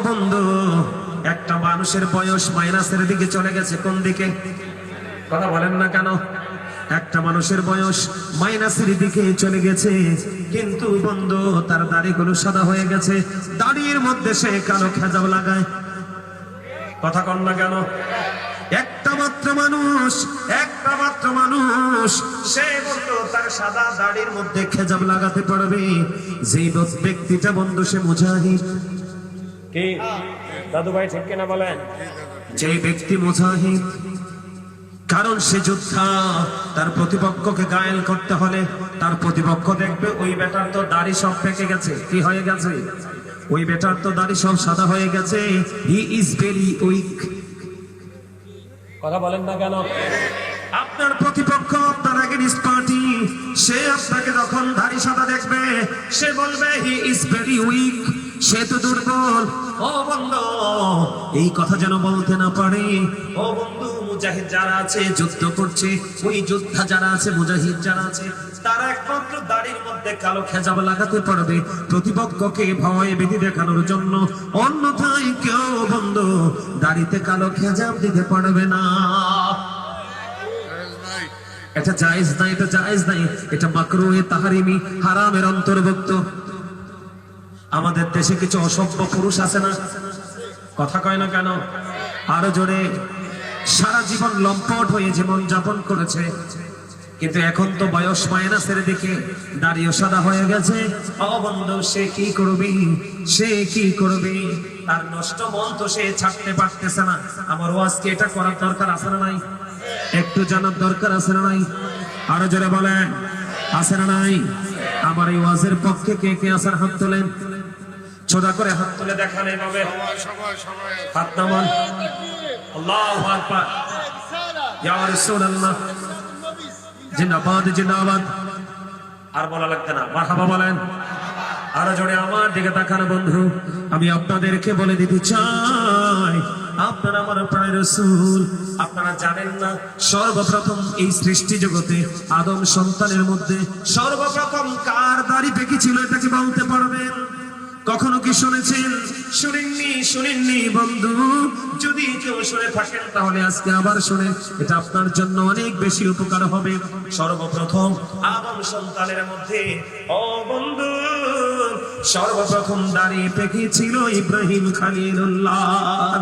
বন্ধু, একটা মানুষের বয়স মাইনাসের দিকে চলে গেছে। কোন দিকে? কথা বলেন না কেন? একটা মানুষের বয়স মাইনাসের দিকে চলে গেছে, কিন্তু বন্ধু তার দাড়িগুলো সাদা হয়ে গেছে। দাড়ির মধ্যে সে কালো খেজাব লাগায়। কথা কন না কেন? একটা মাত্র মানুষ সে বন্ধু তার সাদা দাড়ির মধ্যে খেজাব লাগাতে পারবে। যেই ব্যক্তিটা বন্ধু সে মুজাহিদ। কি দাদু ভাই ঠিক কিনা বলেন? যে ব্যক্তি মুজাহিদ, কারণ সে যোদ্ধা। তার প্রতিপক্ষকে ঘায়েল করতে হলে তার প্রতিপক্ষ দেখবে ওই বেটার তো দাড়ি সব পেকে গেছে। কি হয়ে গেছে? ওই বেটার তো দাড়ি সব সাদা হয়ে গেছে। He is very weak. কথা বলেন না কেন? আপনার প্রতিপক্ষ, আপনার এগেইনস্ট পার্টি, সে আপনাকে যখন দাড়ি সাদা দেখবে সে বলবে হি ইজ ভেরি উইক, সে তো দুর্বল। ও বন্ধু, এই কথা যেন বলতে না পারে। ও বন্ধু, মুজাহিদ যারা আছে, যুদ্ধ করছে, ওই যোদ্ধা যারা আছে, মুজাহিদ যারা আছে, তারা একমাত্র দাড়ির মধ্যে কালো খেজাব লাগাতে পারবে প্রতিপক্ষকে ভয় ভীতি দেখানোর জন্য। অন্যথায় কেউ বন্ধু দাড়িতে কালো খেজাব দিতে পারবে না। এটা জায়েজ নাই, এটা জায়েজ নাই, এটা মাকরুহে তাহরিমি, হারামের অন্তর্ভুক্ত। আমাদের দেশে কিছু অসভ্য পুরুষ আছে না? কথা কয় না কেন? আরো জোরে। সারা জীবন লম্পট হয়ে জীবন যাপন করেছে, কিন্তু এখন তো বয়স মাইনাসের দিকে, দাড়িও সাদা হয়ে গেছে। অবন্ধু, সে কি করবে? সে কি করবে? তার নষ্ট মন তো সে ছাড়তে পারতেছে না। আমার ওয়াজকে এটা করার দরকার আছে না নাই? একটু জানার দরকার আছে না নাই? আরো জোরে বলেন, আছে না নাই? আমার এই ওয়াজের পক্ষে কে কে আসার হাত তোলেন? ছোটা করে হাত তুলে দেখান। এইভাবে হাত নামান। আল্লাহু আকবার, ইয়া রাসূলুল্লাহ, জিন্দাবাদ জিন্দাবাদ। আর বলা লাগবে না, মারহাবা বলেন। আরো জোরে আমার দিকে তাকান বন্ধু। আমি আপনাদেরকে বলে দিতে চাই, আপনারা আমার প্রায় রাসূল। আপনারা জানেন না, সর্বপ্রথম এই সৃষ্টি জগতে আদম সন্তানের মধ্যে সর্বপ্রথম কার দাড়ি পেকেছিল? এটা কি বলতে পারবেন? কখনো কি শুনেছেন? শুনেননি? শুনেননি বন্ধু? যদি কেউ শুনে থাকেন তাহলে আজকে আবার শুনেন, এটা আপনার জন্য অনেক বেশি উপকার হবে। সর্বপ্রথম আদম সন্তানের মধ্যে, ও বন্ধু, সর্বপ্রথম দাড়ি পেকেছিল ইব্রাহিম খলিলুল্লাহ।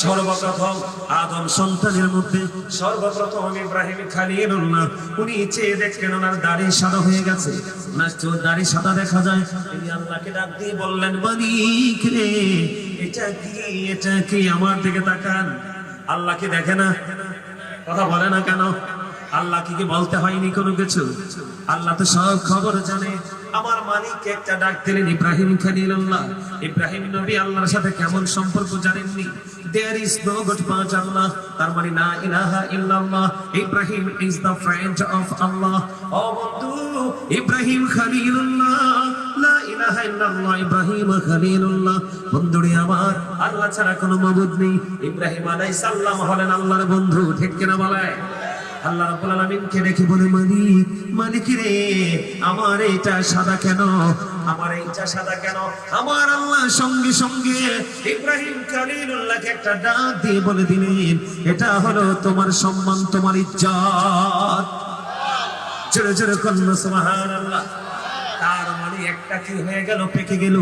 সর্বপ্রথম আদম সন্তানের মধ্যে সর্বপ্রথম ইব্রাহিম খলিলুল্লাহ, উনি চেয়ে দেখলেন ওনার দাড়ি সাদা হয়ে গেছে। ওনার দাড়ি সাদা দেখা যায়। তিনি আল্লাহকে ডাক দিয়ে বললেন, মালিক রে, এটা কি? এটা কি? আমার দিকে তাকান। আল্লাহ কি দেখে না? কথা বলে না কেন? আল্লাহ কি বলতে হয়নি কোনো কিছু? আল্লাহ তো সব খবর জানে। আমার মালিক একটা ডাক দিলেন, ইব্রাহিম খলিলুল্লাহ। ইব্রাহিম নবী আল্লাহর সাথে কেমন সম্পর্ক জানেননি? There is no God but Allah. তার মানে লা ইলাহা ইল্লাল্লাহ, Ibrahim is the friend of Allah. ও বন্ধু, ইব্রাহিম খলিলুল্লাহ, লা ইলাহা ইল্লাল্লাহ, ইব্রাহিম খলিলুল্লাহ। বন্ধুরে আমার, আল্লাহ ছাড়া কোনো মাবুদ নেই। ইব্রাহিম আলাইহিস সালাম হলেন আল্লাহর বন্ধু। ঠিক কিনা বলে? আল্লাহ রাব্বুল আলামিনকে দেখে বলে, মালিক, মালিক রে, আমার এইটা সাদা কেন? আমার এইটা সাদা কেন? আমার আল্লাহ সঙ্গে সঙ্গে ইব্রাহিম খলিলুল্লাহকে একটা ডাক দিয়ে বলে দিলেন, এটা হলো তোমার সম্মান, তোমার ইজ্জত। জোরে জোরে কন্যা সুবহানাল্লাহ। তার মানে একটা কি হয়ে গেল? পেকে গেল,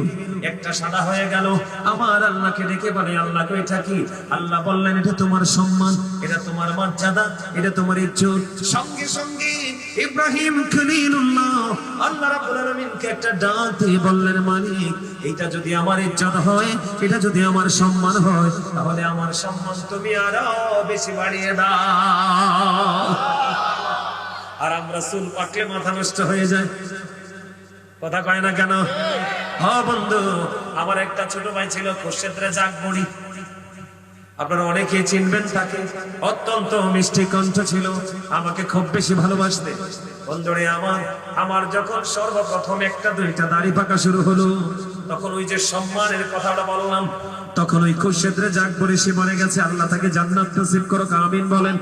একটা সাদা হয়ে গেল। আমার আল্লাহকে ডেকে বলে, আল্লাহকে এটা কি? আল্লাহ বললেন, এটা তোমার সম্মান, এটা তোমার মর্যাদা, এটা তোমার ইজ্জত। সঙ্গে সঙ্গে ইব্রাহিম খলিলুল্লাহ আল্লাহ রাব্বুল আলামিনকে একটা ডাক দিয়ে বললেন, মালিক, এটা যদি আমার ইজ্জত হয়, এটা যদি আমার সম্মান হয়, তাহলে আমার সম্মান তুমি আরো বেশি বাড়িয়ে দাও। আর আমরা চুল পাকলে মাথা নষ্ট হয়ে যায়। কথা কয় না কেন? হ্যাঁ বন্ধু, আমার একটা ছোট ভাই ছিল, খুরশেদ রেজা আকবরী। আপনারা অনেকে চিনবেন তাকে। অত্যন্ত মিষ্টি কণ্ঠ ছিল, আমাকে খুব বেশি ভালোবাসতে। বন্ধুরে আমার যখন সর্বপ্রথম একটা দুইটা দাড়ি পাকা শুরু হলো, তখন ওই যে সম্মানের কথাটা বললাম, তখন ওই খুরশেদ রেজা আকবরী সে মরে গেছে। আল্লাহ তাকে জান্নাত নসিব করুক, আমিন বলেন।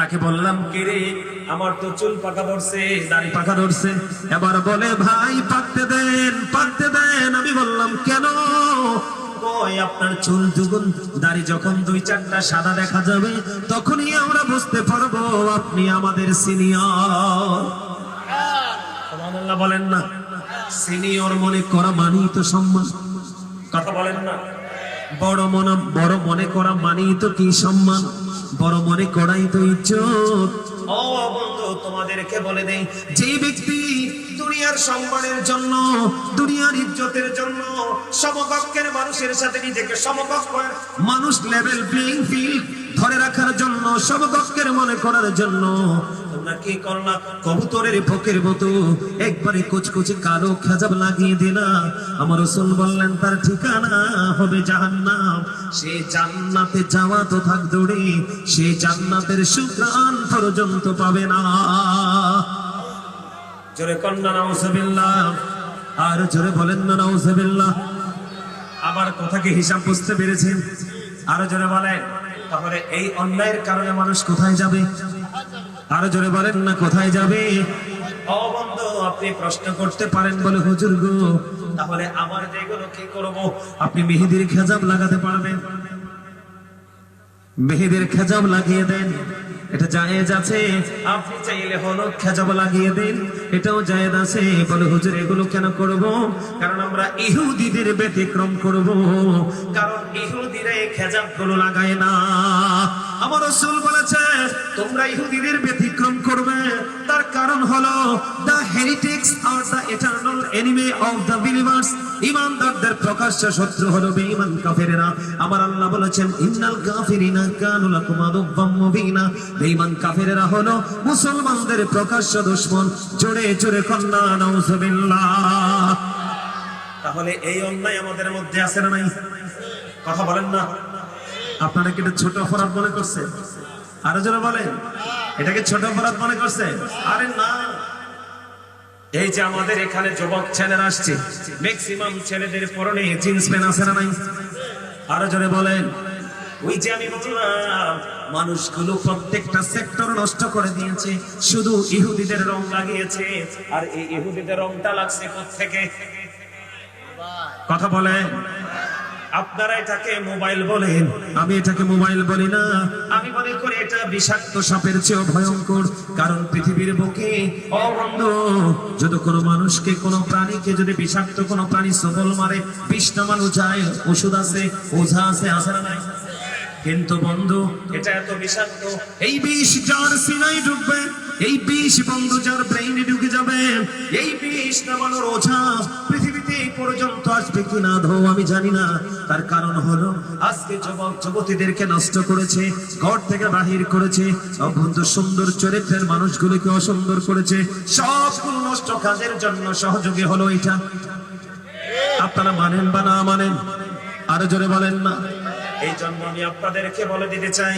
তাকে বললাম, কে রে? আমার তো চুল পাকা ধরছে, দাড়ি পাকা ধরছে। এবার বলে, ভাই পাকতে দেন, পাকতে দেন। আমি বললাম, কেন? কই, আপনার চুল দুগুণ, দাড়ি যখন 2-4টা সাদা দেখা যাবে, তখনই আমরা বুঝতে পারবো আপনি আমাদের সিনিয়র। সুবহানাল্লাহ বলেন না? সিনিয়র মনে করা মানেই তো সম্মান। কথা বলেন না? বড় মনে করা মানেই তো কি সম্মান, বড় মনে করাই তো ইজ্জত। ও বন্ধু, তোমাদেরকে বলে দেই, যে ব্যক্তি দুনিয়ার সম্মানের জন্য, দুনিয়ার ইজ্জতের জন্য সমকক্ষের মানুষের সাথে নিজেকে সমকক্ষের মানুষ লেভেল প্লেইং ফিল্ড ধরে রাখার জন্য, সমকক্ষের মনে করার জন্য তোমরা কি করলা? কবুতরের ফোকের মতো একবারে কুচকুচে কালো খেজাব লাগিয়ে দিলা। আমার রাসূল বললেন, তার ঠিকানা হবে জাহান্নাম। সে জান্নাতে যাওয়া তো থাক দূরে, সে জান্নাতের সুঘ্রাণ পর্যন্ত পাবে না। জোরে কন্যা নাউজুবিল্লাহ, আর জোরে বলেন না নাউজুবিল্লাহ। আবার কথা কি হিসাব বুঝতে পেরেছেন? আরো জোরে বলেন। তাহলে এই অন্যায়ের কারণে মানুষ কোথায় যাবে? আরো জোরে বলেন না, কোথায় যাবে? ও বন্ধু, আপনি প্রশ্ন করতে পারেন বলে, হুজুর গো, তাহলে আমার যেগুলো কি করব? আপনি মেহেদির খেজাব লাগাতে পারবেন? মেহেদির খেজাব লাগিয়ে দেন, এটা জায়েজ আছে। আপনি চাইলে হলুদ খেজাব লাগিয়ে দেন, এটাও জায়েজ আছে। বলে, হুজুর এগুলো কেন করব? কারণ আমরা ইহুদিদের ব্যতিক্রম করব, কারণ ইহুদিরা এই খেজাবগুলো লাগায় না। আমার রাসূল বলেছে, তোমরা ইহুদিদের ব্যতিক্রম করবে। তার কারণ হলো, the heretics are the eternal enemy of the believers. ঈমানদারদের প্রকাশ্য শত্রু হলো বেঈমান কাফেরেরা। আমার আল্লাহ বলেছেন, ইন্নাল কাফিরিনা কানু লাকুম আদুওয়াম মুবিনা। বেঈমান কাফেরেরা হলো মুসলমানদের প্রকাশ্য দুশমন। জোরে জোরে কন্না নাউজুবিল্লাহ। তাহলে এই অন্যায় আমাদের মধ্যে আছে না নাই? কথা বলেন না। আপনারা কি এটা ছোট অপরাধ মনে করছেন? আরো জোরে বলেন, এটাকে ছোট অপরাধ মনে করছেন? আরে না। এই যে আমাদের এখানে যুবক ছেলেরা আসছে, ম্যাক্সিমাম ছেলেদের পরনে জিন্স প্যান্ট আছে না নাই? আরো জোরে বলেন। ওই যে আমি বললাম, মানুষগুলো প্রত্যেকটা সেক্টর নষ্ট করে দিয়েছে, শুধু ইহুদিদের রং লাগিয়েছে। আর এই ইহুদিদের রংটা লাগছে কোত্থেকে? কথা বলেন। আপনারা এটাকে মোবাইল বলেন, আমি এটাকে মোবাইল বলি না। আমি মনে করি এটা বিষাক্ত সাপের চেয়েও ভয়ঙ্কর। কারণ পৃথিবীর বুকে, ও বন্ধু, যদি কোনো মানুষকে, কোনো প্রাণীকে যদি বিষাক্ত কোনো প্রাণী সবল মারে, বিষ নামানো যায়, ওষুধ আছে, ওঝা আছে, আছে না নাই? কিন্তু বন্ধু, এটা এত বিষাক্ত, এই বিষ যার সিনায় ঢুকবে, এই বিষ বন্ধু যার ব্রেইনে ঢুকে যাবে, এই বিষ নামানোর ওঝা পৃথিবীতে পর্যন্ত আসবে কিনা ধো আমি জানি না। তার কারণ হলো, আজকে যুবক যুবতীদেরকে নষ্ট করেছে, ঘর থেকে বাহির করেছে, বন্ধু সুন্দর চরিত্রের মানুষগুলোকে অসুন্দর করেছে। সবগুলো নষ্ট কাজের জন্য সহযোগী হলো এটা। আপনারা মানেন বা না মানেন? আরো জোরে বলেন না। এই জন্য আমি আপনাদেরকে বলে দিতে চাই,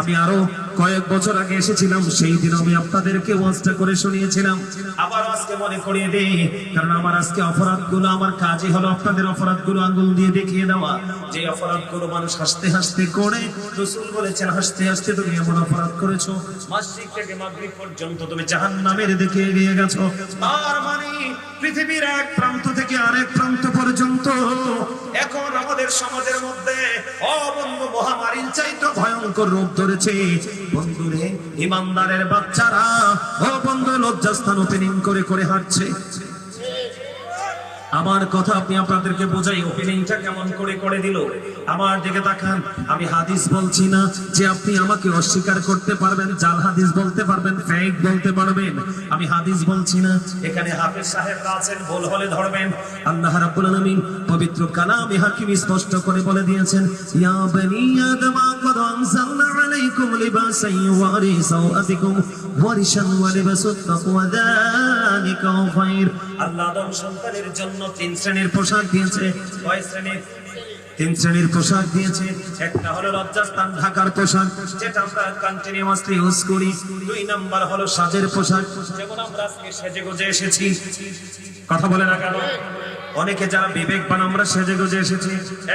আমি আরো কয়েক বছর আগে এসেছিলাম, সেই দিন আমি আপনাদেরকে ওয়াজটা করে শুনিয়েছিলাম। আবার আজকে মনে করিয়ে দিই, কারণ আমার আজকে অপরাধগুলো, আমার কাজই হলো আপনাদের অপরাধগুলো আঙ্গুল দিয়ে দেখিয়ে দেওয়া। যে অপরাধগুলো মানুষ হাসতে হাসতে করে, রাসূল বলেছেন, হাসতে হাসতে তুমি এমন অপরাধ করেছো, মাসরিক থেকে মাগরিব পর্যন্ত তুমি জাহান্নামের দিকে এগিয়ে গেছো। তার মানে পৃথিবীর এক প্রান্ত থেকে আরেক প্রান্ত পর্যন্ত এখন আমাদের সমাজের মধ্যে বন্ধু মহামারীর চাইতে ভয়ঙ্কর রূপ ধরেছে। বন্ধুরে, ইমানদারের বাচ্চারা বন্ধু লজ্জাস্থান ওপেনিং করে করে হাঁটছে। আমার কথা আপনি আপনাদেরকে বোঝাই, ওপেনিংটা কেমন করে করে দিল। আমার দিকে তাকান। আমি হাদিস বলছি না যে আপনি আমাকে অস্বীকার করতে পারবেন, জাল হাদিস বলতে পারবেন, ফেক বলতে পারবেন। আমি হাদিস বলছি না। এখানে হাফেজ সাহেবরা আছেন, ভুল হলে ধরবেন। আল্লাহ রাব্বুল আলামিন পবিত্র কালামে হাকিম স্পষ্ট করে বলে দিয়েছেন, ইয়া বনি আদম ক্বাদ আনজালনা আলাইকুম লিবাসান ইউওয়ারি সাওআতিকুম ওয়ারিশান ওয়া লিবাসুত তাকওয়া যালিকা খায়র। আল্লাহ আদম সন্তানের জন্য 3 শ্রেণীর পোশাক দিয়েছে। কয় শ্রেণীর? 3 শ্রেণীর পোশাক দিয়েছে। একটা হলো লজ্জাস্থান ঢাকার পোশাক, যেটা আমরা কন্টিনিউয়াসলি ইউজ করি। 2 নাম্বার হলো সাজের পোশাক, যেমন আমরা আজকে সেজে গুজে এসেছি। কথা বলে না কেন? অনেকে যারা বিবেকবান, আমরা সেজে গুজে এসেছি।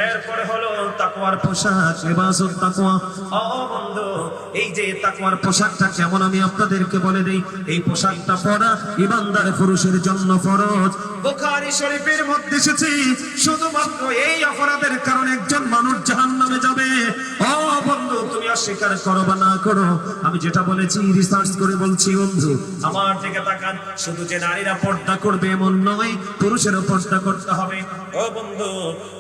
এরপরে হলো তাকওয়ার পোশাক, লিবাসুত তাকওয়া। ও বন্ধু, এই যে তাকওয়ার পোশাকটা কেমন আমি আপনাদেরকে বলে দেই। এই পোশাকটা পরা ঈমানদার পুরুষের জন্য ফরজ। বুখারী শরীফের মধ্যে এসেছে শুধুমাত্র এই অপরাধের কারণে একজন মানুষ জাহান্নামে যাবে। ও বন্ধু, তুমি অস্বীকার করো বা না করো, আমি যেটা বলেছি রিসার্চ করে বলছি বন্ধু, আমার দিকে তাকান। শুধু যে নারীরা পর্দা করবে এমন নয়, পুরুষেরও পর্দা করতে হবে। ও বন্ধু,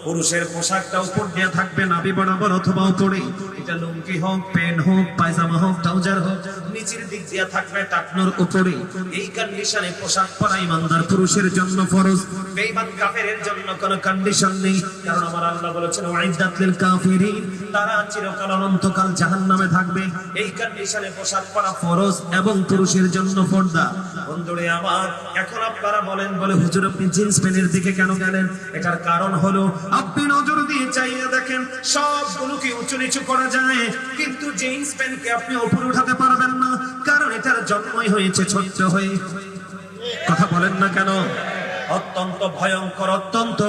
পুরুষের পোশাকটা উপর দিয়ে থাকবে নাভি বরাবর অথবা উপরে, এটা লুঙ্গি হোক, প্যান্ট হোক, পায়জামা হোক, ট্রাউজার হোক, নিচের দিক দিয়ে থাকবে টাকনোর উপরে। এই কন্ডিশনে পোশাক পরা ঈমানদার পুরুষের জন্য ফরজ। বেঈমান কাফেরের জন্য কোনো কন্ডিশন নেই, কারণ আমার আল্লাহ বলেছেন ওয়াইদাত লিল কাফিরিন, তারা চিরকাল অনন্তকাল জাহান্নামে থাকবে। এই কন্ডিশনে পোশাক পরা ফরজ এবং পুরুষের জন্য পর্দা। বন্ধুরে আমার, এখন আপনারা বলেন বলে হুজুর আপনি জিন্স প্যান্টের দিকে কেন গেলেন? এটার কারণ হলো আপনি নজর দিয়ে চাইয়ে দেখেন সবগুলোকে উঁচু নিচু করা যায়, কিন্তু জিন্স প্যান্টকে আপনি উপরে উঠাতে পারবেন না, কারণ এটার জন্মই হয়েছে ছোট্ট হয়ে। কথা বলেন না কেন? অত্যন্ত ভয়ঙ্কর, অত্যন্ত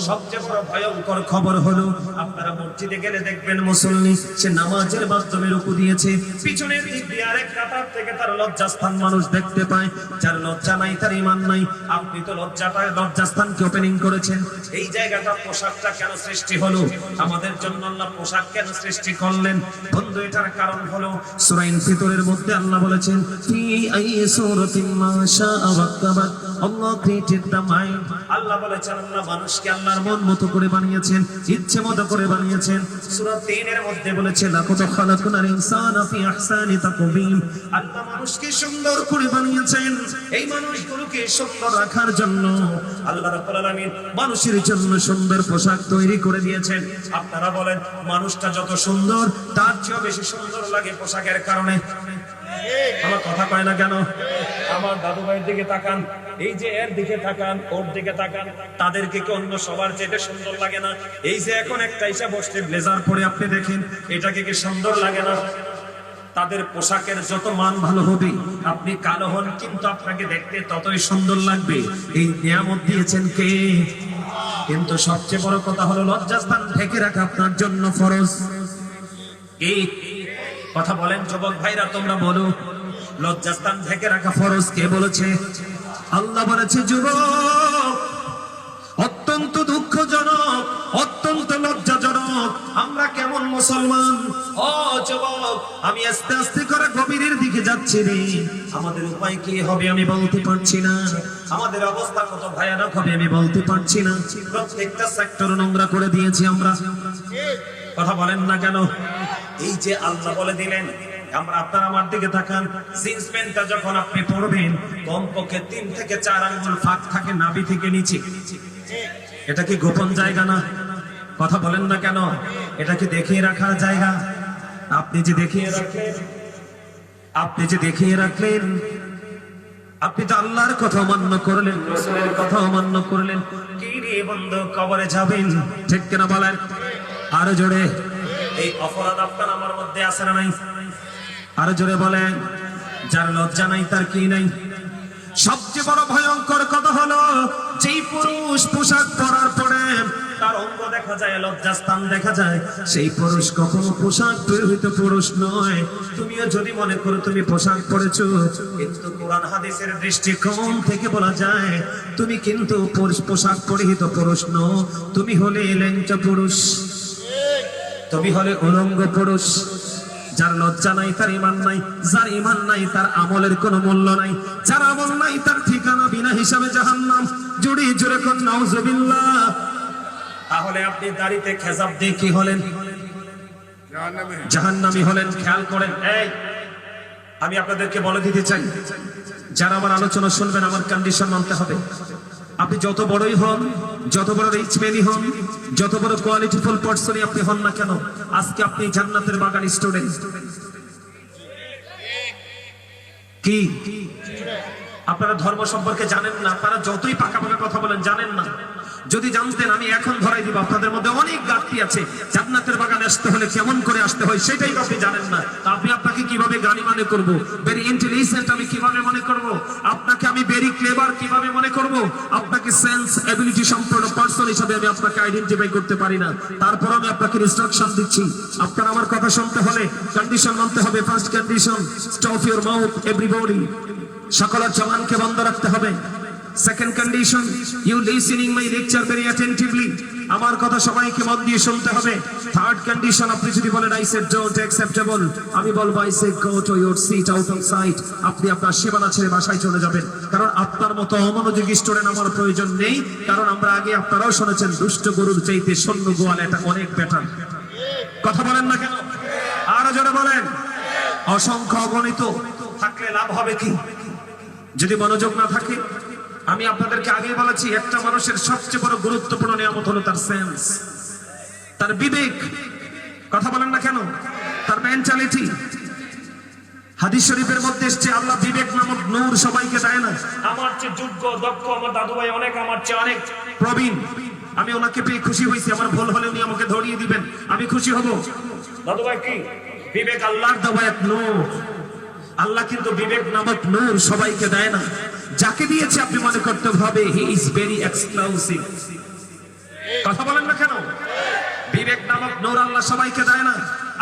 সবচেয়ে বড় ভয়ঙ্কর খবর হলো আপনারা মসজিদে গেলে দেখবেন মুসল্লি সে নামাজের মাধ্যমে রুকু দিয়েছে, পিছনের দিক দিয়ে আরেক কাতার থেকে তার লজ্জাস্থান মানুষ দেখতে পায়। যার লজ্জা নাই তার ঈমান নাই। আপনি তো লজ্জাস্থানকে ওপেনিং করেছেন। এই জায়গাটা পোশাকটা কেন সৃষ্টি হলো? আমাদের জন্য আল্লাহ পোশাক কেন সৃষ্টি করলেন? বন্ধু, এটার কারণ হলো সূরা ইনফিতরের মধ্যে আল্লাহ বলেছেন ফি আই সূরাতিন মা শাআ ওয়াক্তাবা, আল্লাহ ক্রিয়েটেড দ্য মাইন্ড। আল্লাহ বলেছেন আল্লাহ মানুষকে আল্লাহর মন মতো করে বানিয়েছেন, ইচ্ছে মতো করে বানিয়েছেন। সূরা ৩ এর মধ্যে বলেছেন লাকাদ খালাকনাল ইনসানা ফি আহসানি তাকওয়িম। আল্লাহ মানুষকে সুন্দর করে বানিয়েছেন। এই মানুষগুলোকে সুন্দর রাখার জন্য আল্লাহ রাব্বুল আলামিন মানুষের জন্য সুন্দর পোশাক তৈরি করে দিয়েছেন। আপনারা বলেন মানুষটা যত সুন্দর তার চেয়ে বেশি সুন্দর লাগে পোশাকের কারণে। আমার কথা কয় না কেন? আমার দাদু ভাইয়ের দিকে তাকান, এই যে এর দিকে তাকান, ওর দিকে তাকান, তাদেরকে কি অন্য সবার চেয়ে সুন্দর লাগে না? এই যে এখন একটা এসে বসে ব্লেজার পরে আপনি দেখেন, এটাকে কি সুন্দর লাগে না? তাদের পোশাকের যত মান ভালো হবে, আপনি কালো হন কিন্তু আপনাকে দেখতে ততই সুন্দর লাগবে। এই নিয়ামত দিয়েছেন কে? কিন্তু সবচেয়ে বড় কথা হলো লজ্জাস্থান ঢেকে রাখা আপনার জন্য ফরজ। এই কথা বলেন যুবক ভাইরা, তোমরা বলো লজ্জাস্থান ঢেকে রাখা ফরজ কে বলেছে? আল্লাহ বলেছে যুবক, অত্যন্ত দুঃখজনক, অত্যন্ত লজ্জাজনক আমরা কেমন মুসলমান। ও যুবক, আমি আস্তে আস্তে করে গভীরের দিকে যাচ্ছি রে। আমাদের উপায় কি হবে আমি বলতে পারছি না, আমাদের অবস্থা কত ভয়ানক হবে আমি বলতে পারছি না। প্রত্যেকটা সেক্টর নোংরা করে দিয়েছি আমরা। কথা বলেন না কেন? এই যে আল্লাহ বলে দিলেন, আমরা আপনারা আমার দিকে তাকান, জিন্স প্যান্টটা যখন আপনি পরবেন কমপক্ষে 3 থেকে 4 আঙ্গুল ফাঁক থাকে নাভি থেকে নিচে। এটা কি গোপন জায়গা না? কথা বলেন না কেন? এটা কি দেখিয়ে রাখার জায়গা? আপনি যে দেখিয়ে রাখলেন, আপনি তো আল্লাহর কথা অমান্য করলেন, রাসূলের কথা অমান্য করলেন। কি রে বন্ধু, কবরে যাবেন, ঠিক কিনা বলেন? আরো জোরে। এই অপরাধ আপনার আমার মধ্যে আছে না নাই? আরো জোরে বলেন। যার লজ্জা নাই তার কি নাই? সবচেয়ে বড় ভয়ঙ্কর কথা হলো যেই পুরুষ পোশাক পরার পরে তার অঙ্গ দেখা যায়, লজ্জাস্থান দেখা যায়, সেই পুরুষ কখনো পোশাক পরিহিত পুরুষ নয়। তুমিও যদি মনে করো তুমি পোশাক পরেছো, কিন্তু কোরআন হাদিসের দৃষ্টিকোণ থেকে বলা যায় তুমি কিন্তু পোশাক পরিহিত পুরুষ নও, তুমি হলে ল্যাংচা পুরুষ, তুমি হলে উলঙ্গ পুরুষ। যার লজ্জা নাই তার ঈমান নাই, যার ঈমান নাই তার আমলের কোনো মূল্য নাই, যার আমল নাই তার ঠিকানা বিনা হিসাবে জাহান্নাম। জোরে জোরে কোন নাউজুবিল্লাহ। তাহলে আপনি দাড়িতে খেজাব দিয়ে কি হলেন? জাহান্নামী হলেন। খেয়াল করেন, এই আমি আপনাদেরকে বলে দিতে চাই, যারা আমার আলোচনা শুনবেন আমার কন্ডিশন মানতে হবে। আপনি যত বড়ই হন, যত বড় রিচ ম্যানই হন, যত বড় কোয়ালিটিফুল পারসনই আপনি হন না কেন, আজকে আপনি জান্নাতের বাগান স্টুডেন্ট। কি আপনারা ধর্ম সম্পর্কে জানেন না? আপনারা যতই পাকা পাকা কথা বলেন জানেন না। যদি জানতেন আমি এখন ধরাই দিব, আপনাদের মধ্যে অনেক ঘাটতি আছে। জান্নাতের বাগানে আসতে হলে কেমন করে আসতে হয় সেটাই আপনি জানেন না। আপনি আপনাকে কিভাবে জ্ঞানী মনে করব, ভেরি ইন্টেলিজেন্ট আমি কিভাবে মনে করব, আপনাকে আমি ভেরি ক্লেভার কিভাবে মনে করব, আপনাকে সেন্স এবিলিটি সম্পন্ন পার্সন হিসেবে আমি আপনাকে আইডেন্টিফাই করতে পারি না। তারপর আমি আপনাকে ইনস্ট্রাকশন দিচ্ছি, আপনার আমার কথা শুনতে হলে কন্ডিশন মানতে হবে। First condition, stop your mouth everybody, সকলের জবানকে বন্ধ রাখতে হবে। Second condition, you listening my lecture very attentively, আমার কথা সবাইকে মন দিয়ে শুনতে হবে। থার্ড কন্ডিশন, আপনি যদি বলেন আই সেড ডোন্ট অ্যাকসেপ্টেবল, আমি বলবো I say go to your seat out of sight, আপনি আপনার সীমানা ছেড়ে বাসায় চলে যাবেন। কারণ আপনার মতো অমনোযোগী স্টুডেন্ট আমার প্রয়োজন নেই। কারণ আমরা আগে আপনারাও শুনেছেন দুষ্ট গরুর চাইতে শূন্য গোয়াল এটা অনেক বেটার। কথা বলেন না কেন? আরো জোরে বলেন। অসংখ্য অগণিত থাকলে লাভ হবে কি যদি মনোযোগ না থাকে? আমি আপনাদেরকে আগে বলেছি, একটা মানুষের সবচেয়ে বড় গুরুত্বপূর্ণ নিয়ামত হলো তার সেন্স, তার বিবেক। কথা বলেন না কেন? তার মেন্টালিটি। হাদিস শরীফের মধ্যে এসেছে আল্লাহ বিবেক নামক নূর সবাইকে দেয় না। আমার চেয়ে যোগ্য দক্ষ আমার দাদু ভাই অনেক, আমার চেয়ে অনেক প্রবীণ, আমি ওনাকে পেয়ে খুশি হয়েছি। আমার ভুল হলে উনি আমাকে ধরিয়ে দিবেন, আমি খুশি হব। দাদু ভাই কি বিবেক আল্লাহর দেওয়া এক নূর। আল্লাহ কিন্তু বিবেক নামক নূর সবাইকে দেয় না। যাকে দিয়েছে আপনি মনে করতে হবে হি ইজ ভেরি এক্সক্লুসিভ। কথা বলেন না কেন? বিবেক নামক নূর আল্লাহ সবাইকে দেয় না।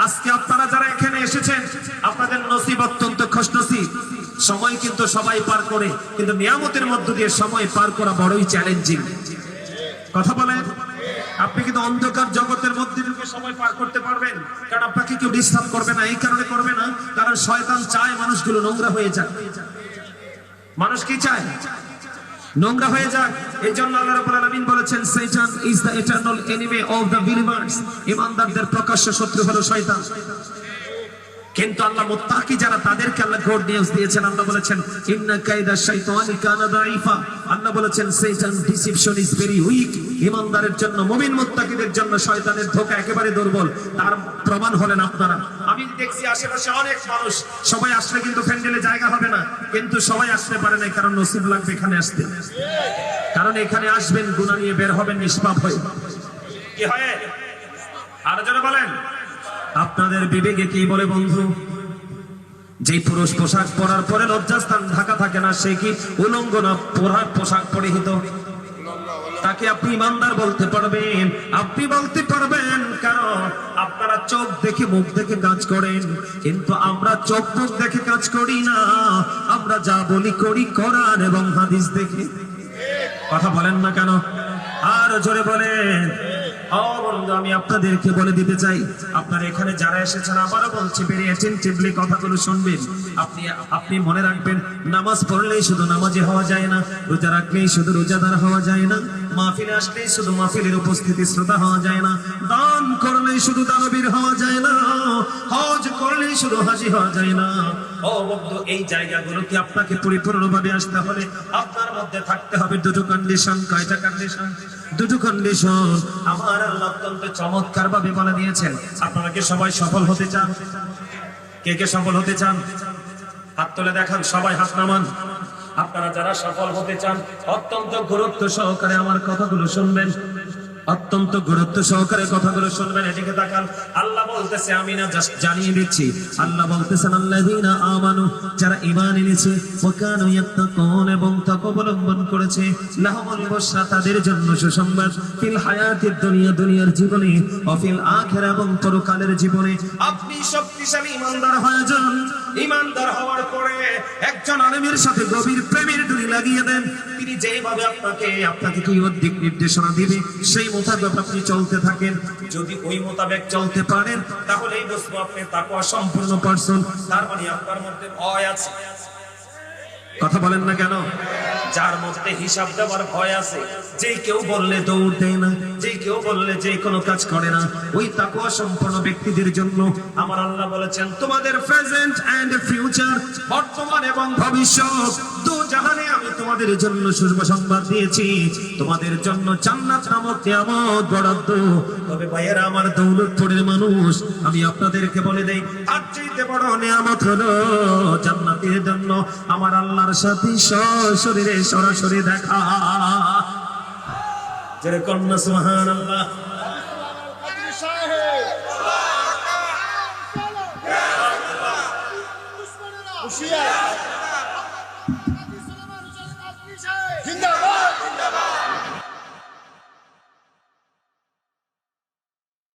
আজকে আপনারা যারা এখানে এসেছেন আপনাদের নসিব অত্যন্ত খুশনসিব। সময় কিন্তু সবাই পার করে, কিন্তু নিয়ামতের মধ্য দিয়ে সময় পার করা বড়ই চ্যালেঞ্জিং। কথা বলেন। আপনি কিন্তু অন্ধকার জগতের মধ্যে ঢুকে সময় পার করতে পারবেন, কারণ আপনাকে কেউ ডিস্টার্ব করবে না। এই কারণে করবে না কারণ শয়তান চায় মানুষগুলো নোংরা হয়ে যাক। মানুষ কি চায়? নোংরা হয়ে যাক। এই জন্য আল্লাহ রাব্বুল আলামিন বলেছেন শয়তান is the eternal enemy of the believers, ঈমানদারদের প্রকাশ্য শত্রু হলো শয়তান। কিন্তু আল্লাহ মুত্তাকি যারা তাদেরকে আল্লাহ গুড নিউজ দিয়েছেন। আল্লাহ বলেছেন ইন্না কাইদা শাইতানি কানা দাঈফা, আল্লাহ বলেছেন শয়তান ডিসিপশন ইজ ভেরি উইক। ঈমানদারের জন্য, মুমিন মুত্তাকিদের জন্য শয়তানের ধোঁকা একেবারে দুর্বল। তার প্রমাণ হলেন আপনারা। আমি দেখছি আশেপাশে অনেক মানুষ, সবাই আসলে কিন্তু প্যান্ডেলে জায়গা হবে না, কিন্তু সবাই আসতে পারে না কারণ নসিব লাগবে এখানে আসতে। কারণ এখানে আসবেন গুনাহ নিয়ে, বের হবেন নিষ্পাপ হয়ে। কি হয়? আর যারা বলেন আপনাদের বিবেকে কি বলে বন্ধু? যে পুরুষ পোশাক পরার পরে লজ্জাস্থান ঢাকা থাকে না, সে কি উলঙ্গ না পোশাক পরিহিত? তাকে আপনি ইমানদার বলতে পারবেন? আপনি বলতে পারবেন, কারণ আপনারা চোখ দেখে মুখ দেখে কাজ করেন, কিন্তু আমরা চোখ মুখ দেখে কাজ করি না। আমরা যা বলি করি কোরআন এবং হাদিস দেখে। কথা বলেন না কেন? আর জোরে বলেন। আমি আপনাদেরকে বলে দিতে চাই, আপনারা এখানে যারা এসেছেন আবারও বলছি ভেরি অ্যাটেন্টিভলি কথাগুলো শুনবেন। আপনি মনে রাখবেন, নামাজ পড়লেই শুধু নামাজি হওয়া যায় না, রোজা রাখলেই শুধু রোজাদার হওয়া যায় না, মাহফিলে আসলেই শুধু মাহফিলের উপস্থিতি শ্রোতা হওয়া যায় না, দান করলেই শুধু দানবীর হওয়া যায় না, হজ করলেই শুধু হাজী হওয়া যায় না। ও বন্ধু, এই জায়গাগুলোকে আপনাকে পরিপূর্ণভাবে আসতে হলে আপনার মধ্যে থাকতে হবে দুটো কন্ডিশন। কয়টা কন্ডিশন? দুটো কন্ডিশন আমার আল্লাহ অত্যন্ত চমৎকার ভাবে বলে দিয়েছেন। আপনারা কি সবাই সফল হতে চান? কে কে সফল হতে চান? হাত তুলে দেখান, সবাই হাত নামান। আপনারা যারা সফল হতে চান অত্যন্ত গুরুত্ব সহকারে আমার কথাগুলো শুনবেন, অত্যন্ত গুরুত্ব সহকারে কথাগুলো শুনবেন। এদিকে তাকান। আল্লাহ বলতেছে, আমি না জাস্ট জানিয়ে দিচ্ছি। আল্লাহ বলতেছেন আল্লাযীনা আমানু, যারা ঈমান এনেছে, ওয়া কানু ইয়াত্তাকুন, এবং তাকওয়া অবলম্বন করেছে, লাহুমুল বুশরা, তাদের জন্য সুসংবাদ, ফিল হায়াতিদ দুনিয়া, দুনিয়ার জীবনে, ওয়া ফিল আখিরা, এবং পরকালের জীবনে। আপনি শক্তিশালী ঈমানদার হয়ে যান। ঈমানদার হওয়ার পরে একজন আলেমের সাথে গভীর প্রেমের ডুরি লাগিয়ে দেন। তিনি যেভাবে আপনাকে কি দিক নির্দেশনা দিবে সেই মোতাবেক আপনি চলতে থাকেন। যদি ওই মোতাবেক চলতে পারেন তাহলে এই বুঝবো আপনি তাকওয়া সম্পূর্ণ পারসন। তার মানে আপনার মধ্যে ভয় আছে। কথা বলেন না কেন? যার মধ্যে হিসাব দেওয়ার ভয় আছে, যে কেউ বললে দৌড় দেয় না, যে কেউ বললে যে কোনো কাজ করে না, ওই তাকওয়া সম্পন্ন ব্যক্তিদের জন্য আমার আল্লাহ বলেছেন তোমাদের প্রেজেন্ট এন্ড ফিউচার, বর্তমান এবং ভবিষ্যৎ দু জাহানে আমি তোমাদের জন্য শুভ সংবাদ দিয়েছি। তোমাদের জন্য জান্নাত নামক নিয়ামত বরাদ্দ। তবে ভাইয়েরা আমার, দৌলতপুরের মানুষ, আমি আপনাদেরকে বলে দেই, তার চাইতে বড় নিয়ামত হলো জান্নাতের জন্য আমার আল্লাহর সাথে সশরীরে সরাসরি দেখা। জোরে কন্যা সুবহানাল্লাহ। হুশিয়ার